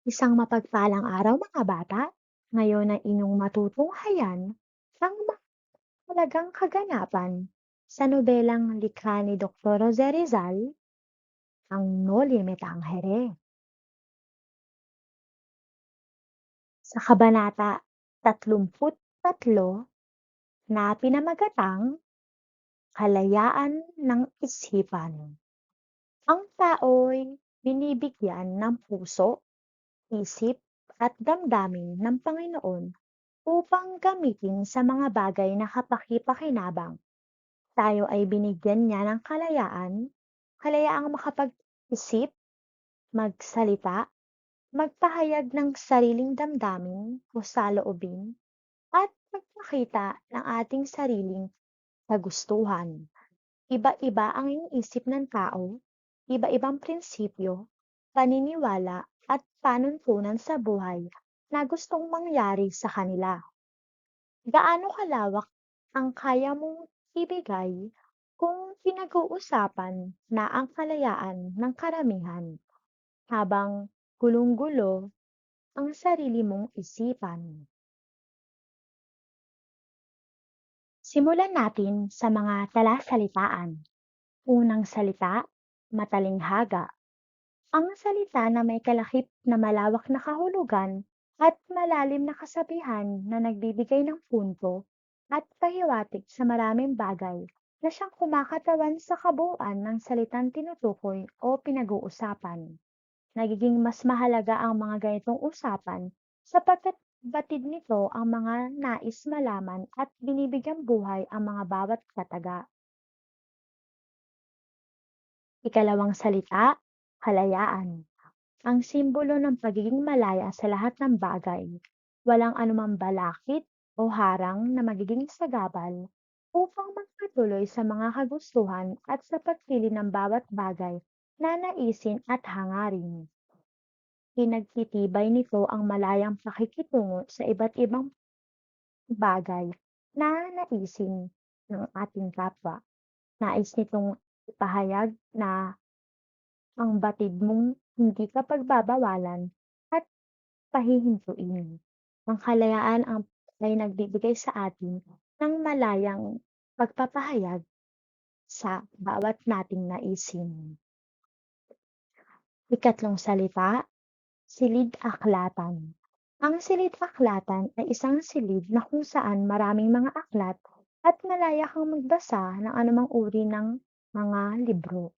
Isang mapagpalang araw mga bata. Ngayon ay inyong matutunghayan ang mahalagang kaganapan sa nobelang likha ni Dr. Jose Rizal, ang Noli Me Tangere. Sa kabanata 33 na pinamagatang Kalayaan ng Isipan. Ang tao'y binibigyan ng puso, isip at damdamin ng Panginoon upang gamitin sa mga bagay na kapaki-pakinabang. Tayo ay binigyan niya ng kalayaang makapag-isip, magsalita, magpahayag ng sariling damdamin o saloobin, at magpakita ng ating sariling kagustuhan. Iba-iba ang iniisip ng tao, iba-ibang prinsipyo, paniniwala at panuntunan sa buhay na gustong mangyari sa kanila. Gaano kalawak ang kaya mong ibigay kung pinag-uusapan na ang kalayaan ng karamihan habang gulong-gulo ang sarili mong isipan? Simulan natin sa mga talasalitaan. Unang salita, matalinghaga. Ang salita na may kalakip na malawak na kahulugan at malalim na kasabihan na nagbibigay ng punto at pahiwatig sa maraming bagay na siyang kumakatawan sa kabuuan ng salitang tinutukoy o pinag-uusapan. Nagiging mas mahalaga ang mga ganitong usapan sapagkat batid nito ang mga nais malaman at binibigyang buhay ang mga bawat kataga. Ikalawang salita, kalayaan. Ang simbolo ng pagiging malaya sa lahat ng bagay. Walang anumang balakid o harang na magiging sagabal upang magpatuloy sa mga kagustuhan at sa pagpili ng bawat bagay na naisin at hangarin. Pinagtitibay nito ang malayang pakikitungo sa iba't ibang bagay na naisin ng ating kapwa. Nais nitong ipahayag na ang batid mong hindi ka pagbabawalan at pahihintuin. Ang kalayaan ay nagbibigay sa atin ng malayang pagpapahayag sa bawat nating naisin. Ikatlong salita, silid-aklatan. Ang silid-aklatan ay isang silid na kung saan maraming mga aklat at malaya kang magbasa ng anumang uri ng mga libro.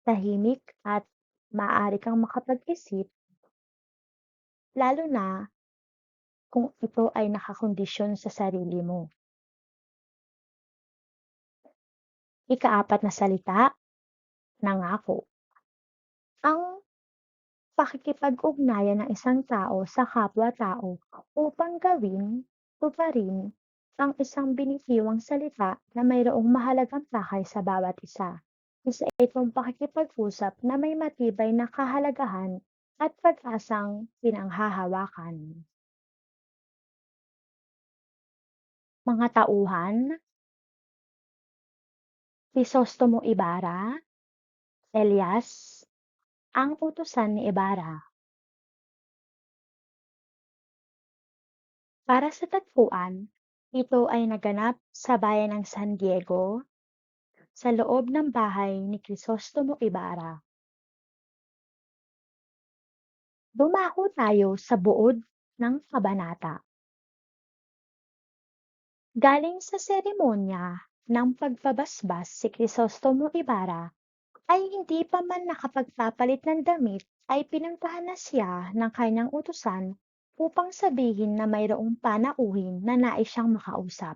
Tahimik at maaari kang makapag-isip, lalo na kung ito ay nakakondisyon sa sarili mo. Ikaapat na salita, nangako. Ang pakikipag-ugnayan ng isang tao sa kapwa-tao upang tuparin ang isang binitiwang salita na mayroong mahalagang pakay sa bawat isa. Isa itong pakikipag-usap na may matibay na kahalagahan at pag-asang pinanghahawakan. Mga tauhan, Crisostomo Ibarra, Elias, ang utusan ni Ibarra. Para sa tagpuan, ito ay naganap sa bayan ng San Diego, sa loob ng bahay ni Crisostomo Ibarra. Dumako tayo sa buod ng kabanata. Galing sa seremonya ng pagbabasbas si Crisostomo Ibarra ay hindi pa man nakapagpapalit ng damit ay pinuntahan na siya ng kanyang utusan upang sabihin na mayroong panauhin na nais siyang makausap.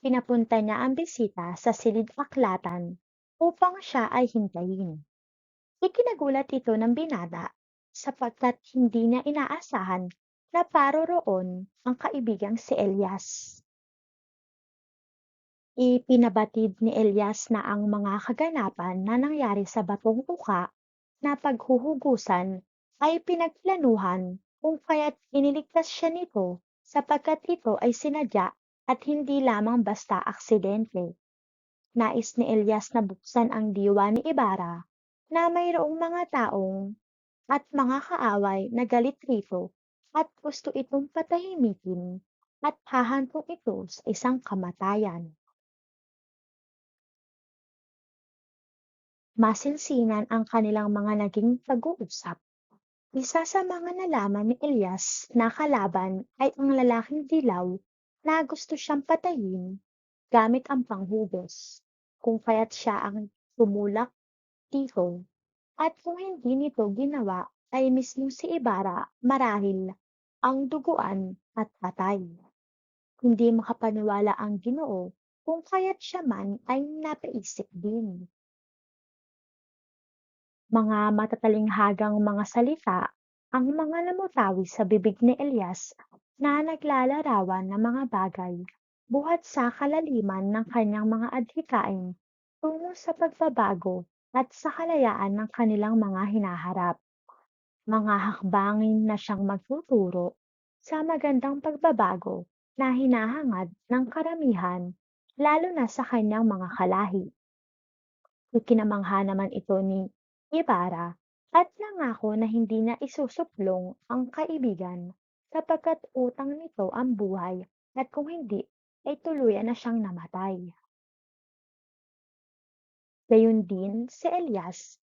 Pinapunta niya ang bisita sa silid-aklatan upang siya ay hintayin. Ikinagulat ito ng binata sapagkat hindi niya inaasahan na paroroon ang kaibigang si Elias. Ipinabatid ni Elias na ang mga kaganapan na nangyari sa batong uka na paghuhugusan ay pinagplanuhan kung kaya't iniligtas siya nito sapagkat ito ay sinadya at hindi lamang basta aksidente. Nais ni Elias na buksan ang diwa ni Ibarra na mayroong mga taong at mga kaaway na galit rito at gusto itong patahimikin at hahantong ito sa isang kamatayan. Masinsinan ang kanilang mga naging pag-uusap. Isa sa mga nalaman ni Elias na kalaban ay ang lalaking dilaw na gusto siyang patayin gamit ang panghugos, kung kaya't siya ang tumulak dito. At kung hindi nito ginawa ay mismo si Ibarra marahil ang duguan at patay. Hindi makapaniwala ang Ginoo kung kaya't siya man ay napaisip din. Mga matatalinghagang mga salita ang mga namutawi sa bibig ni Elias na naglalarawan ng mga bagay buhat sa kalaliman ng kanyang mga adhikain tungo sa pagbabago at sa kalayaan ng kanilang mga hinaharap. Mga hakbangin na siyang magtuturo sa magandang pagbabago na hinahangad ng karamihan lalo na sa kanyang mga kalahi. Ikinamangha naman ito ni Ibarra at nangako na hindi na isusuplong ang kaibigan sapagkat utang nito ang buhay at kung hindi ay tuluyan na siyang namatay. Gayun din si Elias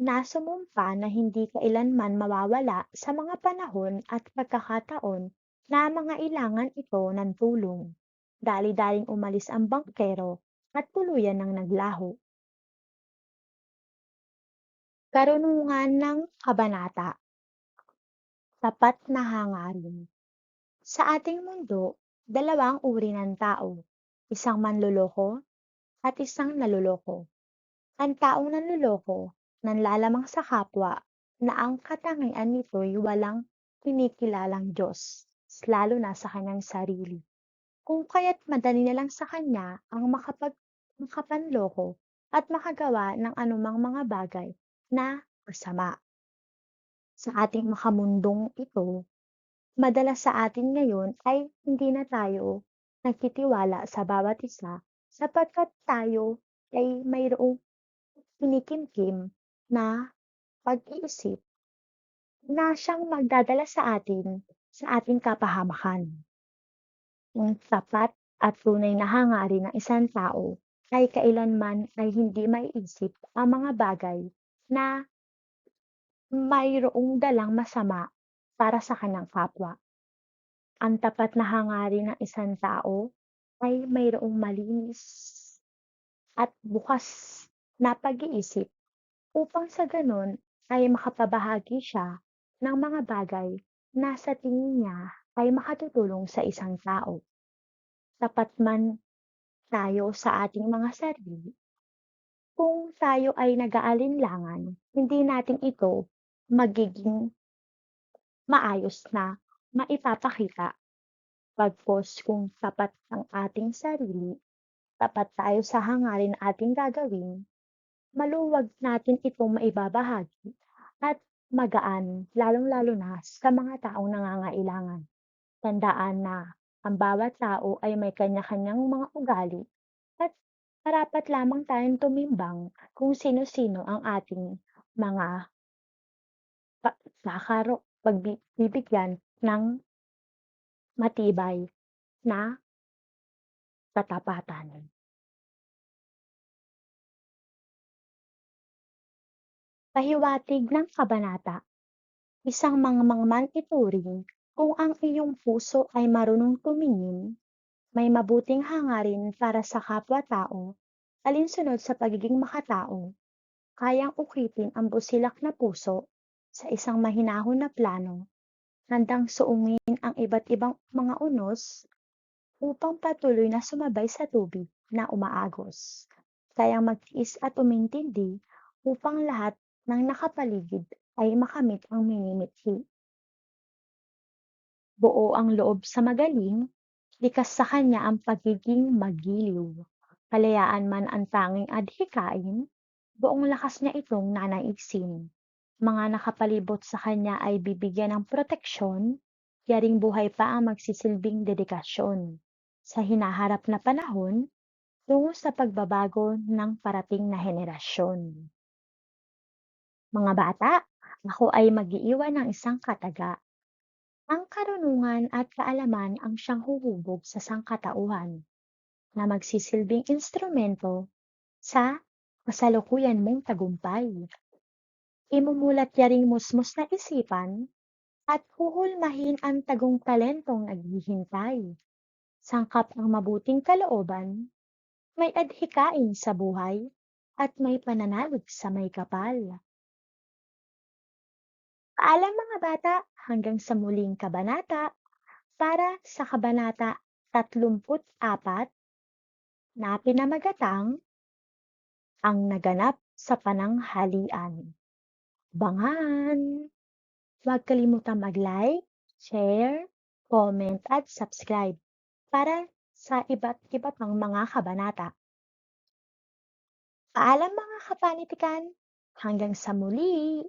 na sumumpa na hindi kailanman mawawala sa mga panahon at pagkakataon na mangailangan ito ng tulong. Dali-daling umalis ang bangkero at tuluyan ng naglaho. Karunungan ng kabanata, tapat na hangarin. Sa ating mundo, dalawang uri ng tao, isang manloloko at isang naloloko. Ang taong nanloloko, nanlalamang sa kapwa na ang katangian nito'y walang kinikilalang Diyos, lalo na sa kanyang sarili. Kung kaya't madali na lang sa kanya ang makapanloko at makagawa ng anumang mga bagay na masama. Sa ating makamundong ito, madalas sa atin ngayon ay hindi na tayo nagtitiwala sa bawat isa sapagkat tayo ay mayroong kinikimkim na pag-iisip na siyang magdadala sa atin sa ating kapahamakan. Ang tapat at tunay na hangarin ng isang tao ay kailanman ay hindi maiisip ang mga bagay na mayroong dalang masama para sa kanyang kapwa. Ang tapat na hangarin ng isang tao ay mayroong malinis at bukas na pag-iisip upang sa ganon ay makapabahagi siya ng mga bagay na sa tingin niya ay makatutulong sa isang tao. Tapat man tayo sa ating mga sarili, kung tayo ay nag-aalinlangan, hindi natin ito magiging maayos na maipapakita. Pagkos kung tapat ang ating sarili, tapat tayo sa hangarin na ating gagawin, maluwag natin itong maibabahagi at magaan, lalong-lalo na sa mga taong nangangailangan. Tandaan na ang bawat tao ay may kanya-kanyang mga ugali at marapat lamang tayong tumimbang kung sino-sino ang ating mga pagbibigyan ng matibay na katapatan. Pahiwatig ng kabanata, isang mangmangman ituring kung ang iyong puso ay marunong tumingin, may mabuting hangarin para sa kapwa-tao, alinsunod sa pagiging makatao, kayang ukitin ang busilak na puso sa isang mahinahon na plano, handang suungin ang iba't ibang mga unos upang patuloy na sumabay sa tubig na umaagos, kayang magtiis at umintindi upang lahat ng nakapaligid ay makamit ang minimithi. Buo ang loob sa magaling, likas sa kanya ang pagiging magiliw. Kalayaan man ang tanging adhikain, buong lakas niya itong nanaisin. Mga nakapalibot sa kanya ay bibigyan ng proteksyon, yaring buhay pa ang magsisilbing dedikasyon. Sa hinaharap na panahon, tungo sa pagbabago ng parating na henerasyon. Mga bata, Ako ay mag-iiwan ng isang kataga. Ang karunungan at kaalaman ang siyang huhubog sa sangkatauhan na magsisilbing instrumento sa kasalukuyan mong tagumpay. Imumulat yaring musmos na isipan at huhulmahin ang tagong talentong naghihintay. Sangkap ang mabuting kalooban, may adhikain sa buhay, at may pananalig sa may kapal. Paalam mga bata, hanggang sa muling kabanata para sa kabanata 34 na pinamagatang ang naganap sa pananghalian. Bangan! Huwag kalimutang mag-like, share, comment at subscribe para sa iba't iba pang mga kabanata. Paalam mga kapanitikan, hanggang sa muli!